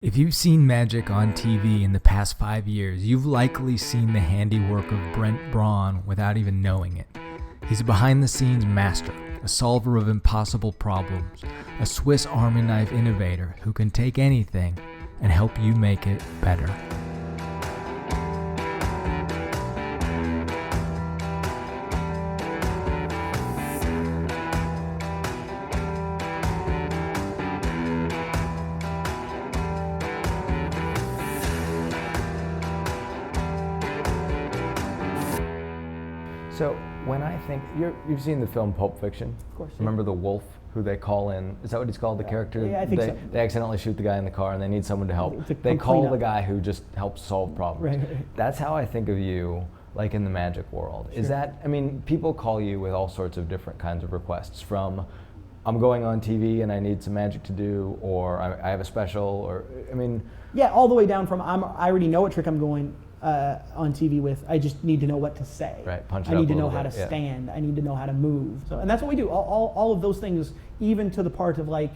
If you've seen magic on TV in the past 5 years, you've likely seen the handiwork of Brent Braun without even knowing it. He's a behind-the-scenes master, a solver of impossible problems, a Swiss Army knife innovator who can take anything and help you make it better. So when I think, you've seen the film Pulp Fiction? Of course. Yeah. Remember the wolf who they call in, is that what he's called, the character? Yeah, I think so. They accidentally shoot the guy in the car and they need someone to help. They come call clean the up. guy who just helps solve problems. Right. That's how I think of you, like in the magic world. Sure. Is that, I mean, people call you with all sorts of different kinds of requests, from I'm going on TV and I need some magic to do, or I have a special, or, I mean. Yeah, all the way down from I already know what trick I'm going on TV with. I just need to know what to say. Right, punch it I up need a to know little how bit, to yeah. stand. I need to know how to move. So, and that's what we do. All of those things, even to the part of like,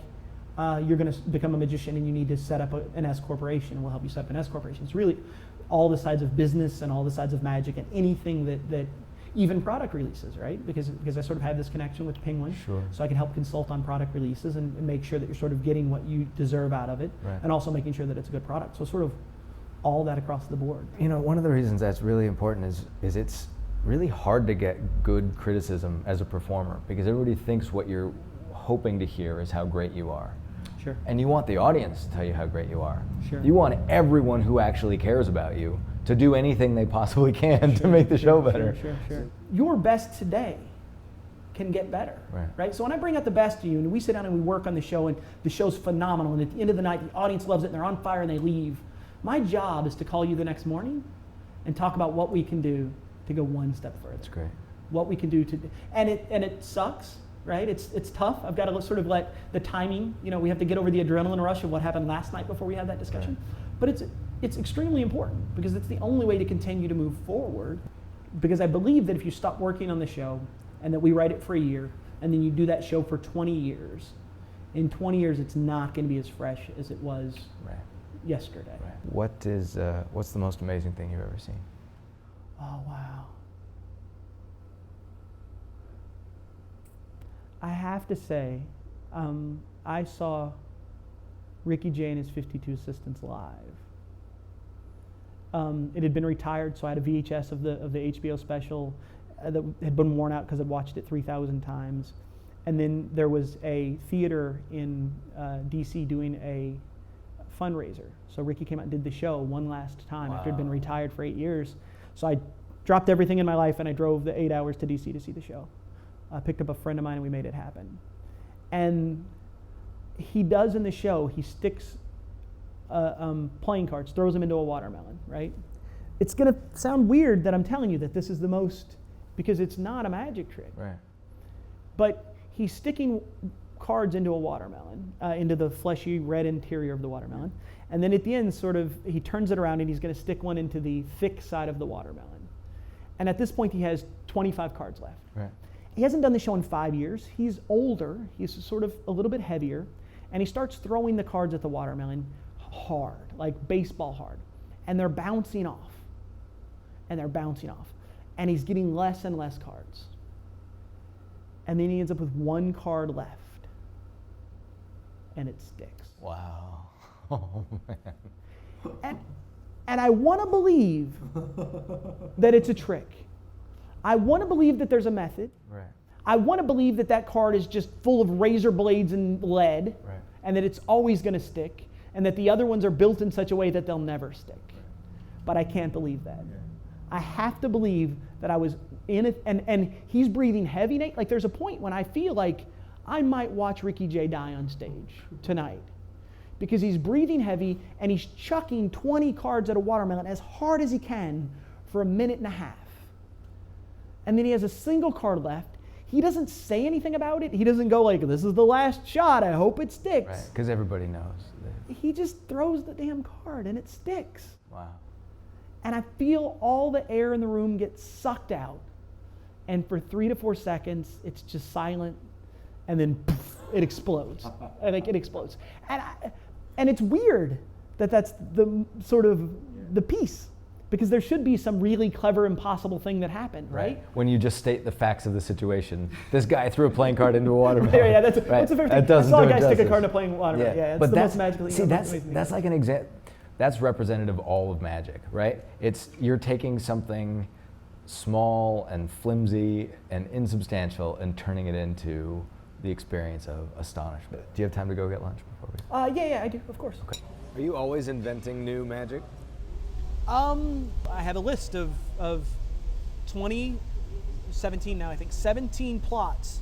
you're going to become a magician and you need to set up an S corporation, and we'll help you set up an S corporation. It's really all the sides of business and all the sides of magic and anything that even product releases, right? Because I sort of have this connection with Penguin, Sure. so I can help consult on product releases and make sure that you're sort of getting what you deserve out of it, Right. and also making sure that it's a good product. So sort of all that across the board. You know, one of the reasons that's really important is it's really hard to get good criticism as a performer, because everybody thinks what you're hoping to hear is how great you are. Sure. And you want the audience to tell you how great you are. Sure. You want everyone who actually cares about you to do anything they possibly can to make the show better. Sure. Your best today can get better, right? So when I bring out the best of you and we sit down and we work on the show and the show's phenomenal, and at the end of the night the audience loves it and they're on fire and they leave, my job is to call you the next morning and talk about what we can do to go one step further. That's great. What we can do to, and it sucks, right? It's tough. I've got to sort of let the timing, we have to get over the adrenaline rush of what happened last night before we had that discussion. Right. But it's extremely important, because it's the only way to continue to move forward. Because I believe that if you stop working on the show and that we write it for a year and then you do that show for 20 years, in 20 years it's not going to be as fresh as it was yesterday. Right. What's the most amazing thing you've ever seen? Oh, wow. I have to say, I saw Ricky Jay and his 52 assistants live. It had been retired, so I had a VHS of the HBO special that had been worn out because I'd watched it 3,000 times. And then there was a theater in DC doing a fundraiser. So Ricky came out and did the show one last time after he'd been retired for 8 years. So I dropped everything in my life and I drove the 8 hours to DC to see the show. I picked up a friend of mine and we made it happen. And he does in the show, he sticks playing cards, throws them into a watermelon, right? It's gonna sound weird that I'm telling you that this is the most, because it's not a magic trick. Right. But he's sticking cards into a watermelon, into the fleshy red interior of the watermelon. And then at the end, sort of, he turns it around and he's going to stick one into the thick side of the watermelon. And at this point, he has 25 cards left. Right. He hasn't done the show in 5 years. He's older. He's sort of a little bit heavier. And he starts throwing the cards at the watermelon hard, like baseball hard. And they're bouncing off. And they're bouncing off. And he's getting less and less cards. And then he ends up with one card left. And it sticks. Wow. Oh, man. And I want to believe that it's a trick. I want to believe that there's a method. Right. I want to believe that that card is just full of razor blades and lead, Right. and that it's always going to stick, and that the other ones are built in such a way that they'll never stick. Right. But I can't believe that. Yeah. I have to believe that I was in it, and he's breathing heavy, Nate. Like, there's a point when I feel like I might watch Ricky Jay die on stage tonight, because he's breathing heavy and he's chucking 20 cards at a watermelon as hard as he can for a minute and a half. And then he has a single card left. He doesn't say anything about it. He doesn't go like, this is the last shot, I hope it sticks. Right, because everybody knows. He just throws the damn card and it sticks. Wow. And I feel all the air in the room get sucked out. And for 3 to 4 seconds, it's just silent. And then poof, it explodes. Like, it explodes. And it's weird that's the sort of the piece. Because there should be some really clever, impossible thing that happened, right? When you just state the facts of the situation. This guy threw a playing card into a watermelon. Yeah, that's a fair thing. I saw a guy stick a card in a playing watermelon. Yeah, it's the most magical thing. See, that's like an example. That's representative of all of magic, right? You're taking something small and flimsy and insubstantial and turning it into the experience of astonishment. Do you have time to go get lunch before we? Yeah, I do, of course. Okay. Are you always inventing new magic? I have a list of 17 now, I think, 17 plots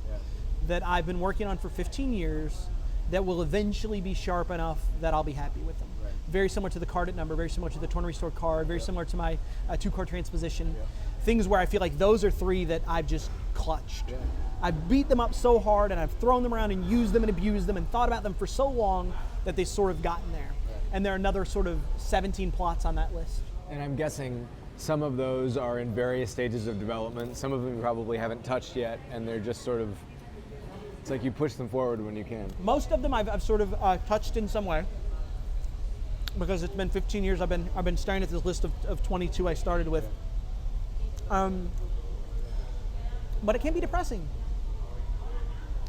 that I've been working on for 15 years that will eventually be sharp enough that I'll be happy with them. Right. Very similar to the card at number, very similar to the torn restore card, very similar to my 2-card transposition. Things where I feel like those are 3 that I've just clutched. Yeah. I've beat them up so hard and I've thrown them around and used them and abused them and thought about them for so long that they sort of gotten there. Right. And there are another sort of 17 plots on that list. And I'm guessing some of those are in various stages of development. Some of them you probably haven't touched yet, and they're just sort of, it's like you push them forward when you can. Most of them I've sort of touched in some way, because it's been 15 years I've been staring at this list of 22 I started with. But it can be depressing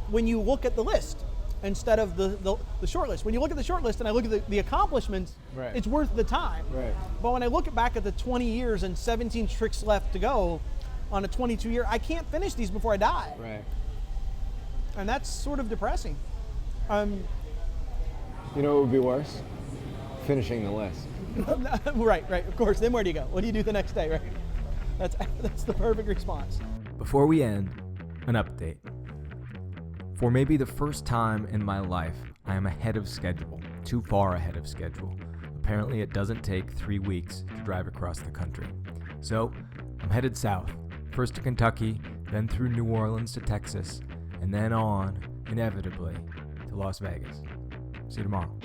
when you look at the list instead of the short list. When you look at the short list and I look at the accomplishments, Right. it's worth the time. Right. But when I look back at the 20 years and 17 tricks left to go on a 22-year, I can't finish these before I die. Right. And that's sort of depressing. You know what would be worse? Finishing the list. Right, of course. Then where do you go? What do you do the next day, right? That's the perfect response. Before we end, an update. For maybe the first time in my life, I am ahead of schedule, too far ahead of schedule. Apparently it doesn't take 3 weeks to drive across the country. So, I'm headed south, first to Kentucky, then through New Orleans to Texas, and then on, inevitably, to Las Vegas. See you tomorrow.